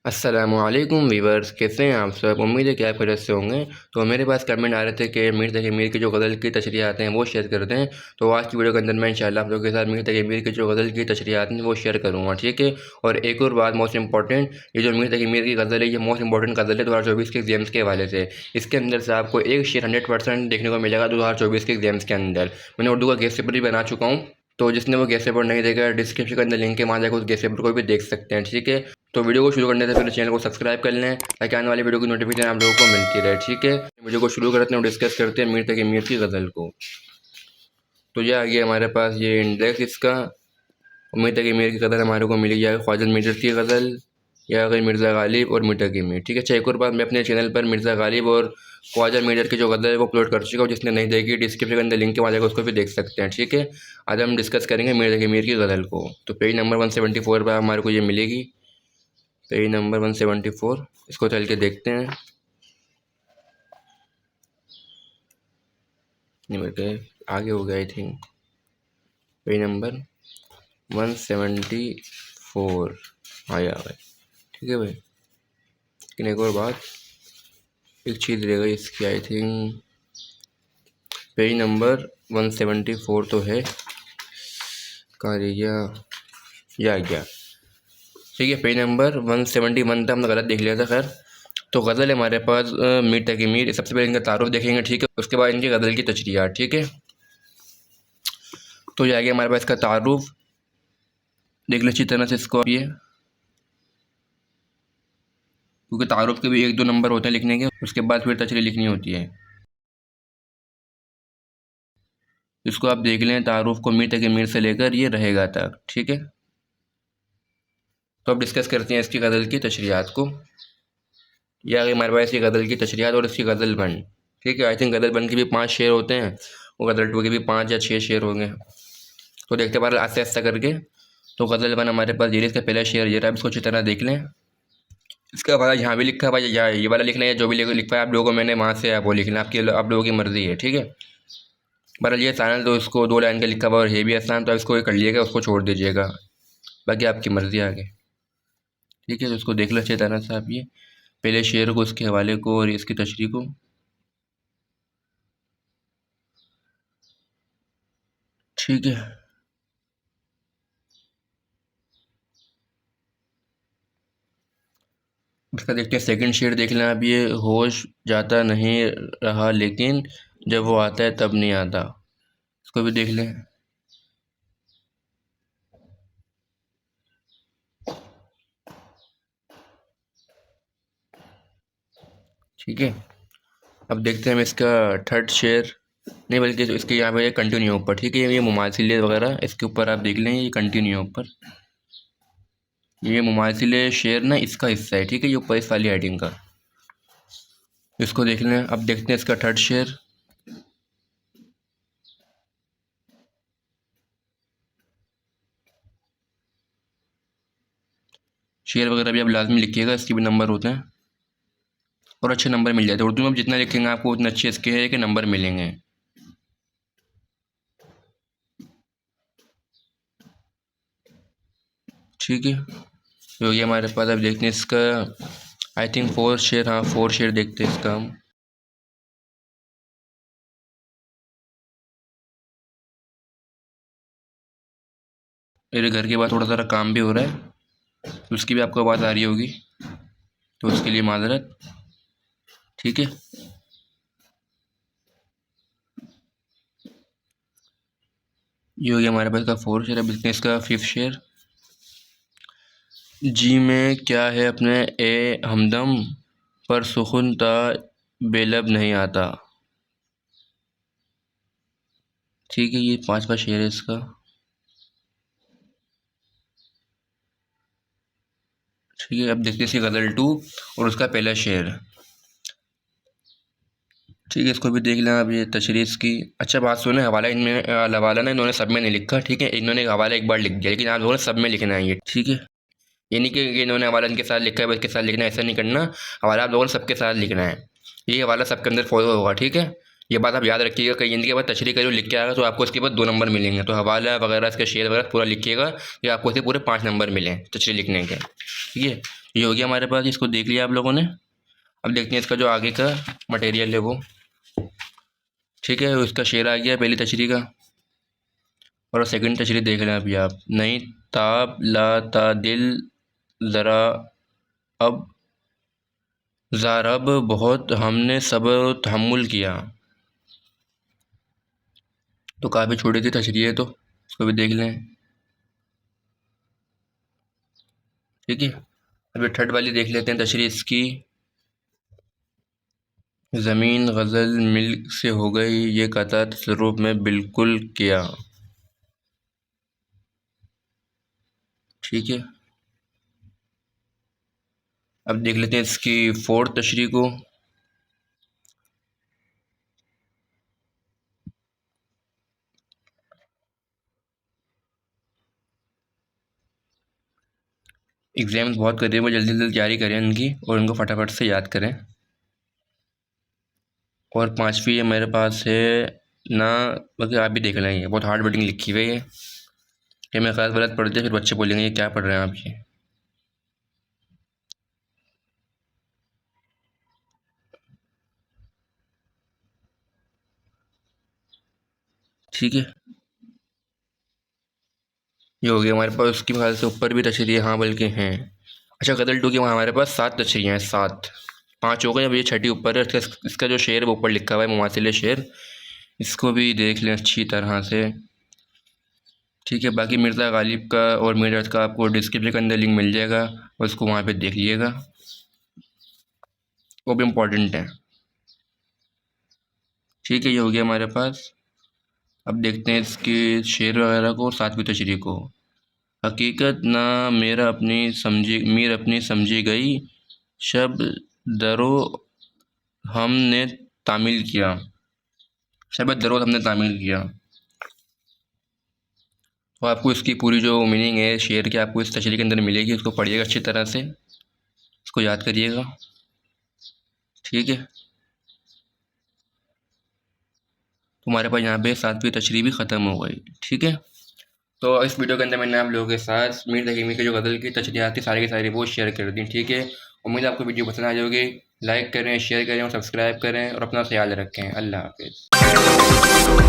अस्सलामुअलैकुम वीवर्स, कैसे हैं आप सब। उम्मीद है कि आप खैरियत से होंगे। तो मेरे पास कमेंट आ रहे थे कि मीर तकी मीर की जो गज़ल की तशरीहात हैं वो शेयर करते हैं। तो आज की वीडियो के अंदर मैं इंशाल्लाह आप लोगों के साथ मीर तकी मीर की जो गज़ल की तशरीहात हैं वो शेयर करूँगा, ठीक है। और एक और बात मोस्ट इंपॉर्टेंट, ये जो मीर तकी मीर की गज़ल है ये मोस्ट इंपॉर्टेंट गज़ल है 2024 के एग्जाम्स के हवाले से। इसके अंदर से आपको एक शेयर 100% देखने को मिलेगा 2024 के एग्जाम्स के अंदर। मैंने उर्दू का गेस्ट पेपर भी बना चुका हूँ, तो जिसने वो गेस्ट पेपर नहीं देखा डिस्क्रिप्शन के अंदर लिंक है, वहाँ जाकर उस गेस्ट पेपर को भी देख सकते हैं, ठीक है। तो वीडियो को शुरू करने से पहले चैनल को सब्सक्राइब कर लें ताकि आने वाली वीडियो की नोटिफिकेशन आप लोगों को मिलती रहे, ठीक है। वीडियो को शुरू करते हैं और डिस्कस करते हैं मीर तकी मीर की गज़ल को। तो ये आ गया हमारे पास ये इंडेक्स इसका। मीर तकी मीर की गज़ल हमारे को मिली जाएगी ख्वाजा मीर की गज़ल या अगर मिर्ज़ा गालिब और मीर तकी मीर, ठीक है। अच्छा, एक और बात, मैं अपने चैनल पर मिर्ज़ा गालिब और ख्वाजा मीर की जो गज़ल है वो अपलोड कर चुका हूँ। जिसने नहीं देखी डिस्क्रिप्शन के अंदर लिंक के वाले को उसको भी देख सकते हैं, ठीक है। आज हम डिस्कस करेंगे मीर तकी मीर की गज़ल को। तो पेज नंबर 174 पर हमारे को ये मिलेगी, पेज नंबर 174। इसको चल के देखते हैं। नहीं बेटे, आगे हो गया आई थिंक। पेज नंबर 174 आया भाई, ठीक है भाई। लेकिन एक और बात, एक चीज़ रह गई इसकी, आई थिंक पेज नंबर 174 तो है, कहाँ रह गया, या गया, ठीक है। पेज नंबर 171 था, हमने गलत देख लिया था। खैर, तो गज़ल है हमारे पास मीर तकी मीर। सबसे पहले इनका तारुफ देखेंगे, ठीक है। उसके बाद इनकी गज़ल की तशरीहात, ठीक है। तो ये आ गया हमारे पास इसका तारुफ, देख लो अच्छी तरह से इसको ये, क्योंकि तारुफ के भी 1-2 नंबर होते हैं लिखने के, उसके बाद फिर तशरीह लिखनी होती है। इसको आप देख लें, तारुफ को मीर तकी मीर से लेकर ये रहेगा तक, ठीक है। तो अब डिस्कस करते हैं इसकी गज़ल की तशरीहात को। यह आ गई हमारे पास इसकी गज़ल की तशरीहात और इसकी गज़ल बन, ठीक है। आई थिंक गज़ल बन के भी 5 शेर होते हैं और गज़ल 2 के भी 5 या 6 शेर होंगे। तो देखते बार आस्ते आस्ते करके। तो गज़ल बन हमारे पास ये इसका पहला शेर ये रहा, इसको अच्छी तरह देख लें। इसका वाला यहाँ भी लिखा है भाई, या ये वाला लिखना है, जो भी लिखा है आप लोगों को मैंने वहाँ से आप वो लिखना, आपकी आप लोगों की मर्ज़ी है, ठीक है। बहरहाल ये आसान, तो इसको 2 लाइन का लिखा हुआ और ये भी आसान, तो इसको कर लीजिएगा, उसको छोड़ दीजिएगा, बाकी आपकी मर्ज़ी आगे, ठीक है। तो इसको देख लो अच्छी तरह से आप, ये पहले शेर को, उसके हवाले को और इसकी तशरीह को, ठीक है। इसका देखते हैं सेकंड शेर, देख लें आप, ये होश जाता नहीं रहा लेकिन जब वो आता है तब नहीं आता। इसको भी देख लें, ठीक है। अब देखते हैं हम इसका थर्ड शेर, नहीं बल्कि तो इसके यहाँ पे कंटिन्यू ऊपर, ठीक है। ये मुमासिले वगैरह इसके ऊपर आप देख लें, ये कंटिन्यू ऊपर, ये मुमासिले शेर ना इसका हिस्सा है, ठीक है। ये ऊपर इस वाली हेडिंग का, इसको देख लें। अब देखते हैं इसका थर्ड शेर, शेर वगैरह भी आप लाजमी लिखिएगा, इसके भी नंबर होते हैं और अच्छे नंबर मिल जाते हैं। उर्दू में जितना लिखेंगे आपको उतने अच्छे इसके है कि नंबर मिलेंगे, ठीक है। तो ये हमारे पास अब देखते हैं इसका आई थिंक 4 शेर, हाँ 4 शेर देखते हैं इसका हम। मेरे घर के बाद थोड़ा सा काम भी हो रहा है, तो उसकी भी आपको आवाज़ आ रही होगी, तो उसके लिए माजरत, ठीक है। ये हो गया हमारे पास का 4 शेर। अब देखते हैं इसका 5th शेर, जी में क्या है अपने ए हमदम पर सुखन ता बेलब नहीं आता, ठीक है। ये 5वां शेर है इसका, ठीक है। अब देखते हैं इसकी गज़ल 2 और उसका पहला शेर, ठीक है। इसको भी देख लें आप, ये तशरीह इसकी। अच्छा बात सुने, हवाला इनमें हवाला ना इन्होंने सब में नहीं लिखा, ठीक है। इन्होंने हवाला एक बार लिख दिया, लेकिन आप लोगों ने सब में लिखना है ये, ठीक है। ये नहीं कि इन्होंने हवाला इनके साथ लिखा है बस इसके साथ लिखना है, ऐसा नहीं करना। हवाला आप लोगों ने सबके साथ लिखना है, ये हवाला सबके अंदर फॉलो होगा, ठीक है। ये बात आप याद रखिएगा, कहीं इनके बाद तशरीह का जो लिख के आएगा तो आपको इसके बाद 2 नंबर मिलेंगे। तो हवाला वगैरह इसका शेर वगैरह पूरा लिखिएगा, ये आपको इसके पूरे 5 नंबर मिलें तशरीह लिखने के, ठीक है। ये हो गया हमारे पास, इसको देख लिया आप लोगों ने। अब देखते हैं इसका जो आगे का मटेरियल है वो। ठीक है, उसका शेर आ गया पहली तशरीह का, और सेकंड तशरीह देख लें अभी आप। नहीं ताब ला ता दिल ज़रा अब ज़ारब बहुत हमने सब्र तहम्मुल किया। तो काफ़ी छोटी सी तशरीह है, तो इसको भी देख लें। ठीक है, अभी थर्ड वाली देख लेते हैं तशरीह इसकी। ज़मीन गज़ल मिल्क से हो गई ये कता तसर्रुफ़ में बिल्कुल किया। ठीक है, अब देख लेते हैं इसकी फोर्थ तशरीह को। एग्ज़ाम्स बहुत करीब है, जल्दी जल्दी तैयारी करें इनकी और इनको फटाफट से याद करें। और पांचवी ये मेरे पास है ना, बाकी आप भी देख लें, ये बहुत हार्ड वर्डिंग लिखी हुई है कि मैं ख़ास गलत पढ़ दिया फिर बच्चे बोलेंगे ये क्या पढ़ रहे हैं आप ये। ठीक है, ये हो गया हमारे पास। उसकी ख्याल से ऊपर भी तशरीह, हाँ बल्कि हैं। अच्छा, गज़ल टू की वहाँ हमारे पास 7 तशरीह हैं, 7। 5 हो गए, अब ये छठी ऊपर है। इसका जो शेर है वो ऊपर लिखा हुआ है, मुमासिल शेर। इसको भी देख लें अच्छी तरह से। ठीक है, बाकी मिर्ज़ा गालिब का और मेरठ का आपको डिस्क्रिप्शन के अंदर लिंक मिल जाएगा, और उसको वहाँ पे देख लीजिएगा, वो भी इम्पोर्टेंट है। ठीक है, ये हो गया हमारे पास। अब देखते हैं इसके शेर वगैरह को और 7वीं तशरीह को। हकीकत ना मीर अपनी समझी गई, शब दरो हमने तामील किया। शब दरो हमने तामील किया। तो आपको इसकी पूरी जो मीनिंग है शेर की आपको इस तशरीह के अंदर मिलेगी, उसको पढ़िएगा अच्छी तरह से, इसको याद करिएगा। ठीक है, तो हमारे पास यहाँ पे 7वीं तशरीह भी ख़त्म हो गई। ठीक है, तो इस वीडियो के अंदर मैंने आप लोगों के साथ मीर तकीमी की जो गज़ल की तशरीहात थी सारी की सारी वो शेयर कर दी। ठीक है, उम्मीद है आपको वीडियो पसंद आ जाएगी। लाइक करें, शेयर करें और सब्सक्राइब करें, और अपना ख्याल रखें। अल्लाह हाफ़िज़।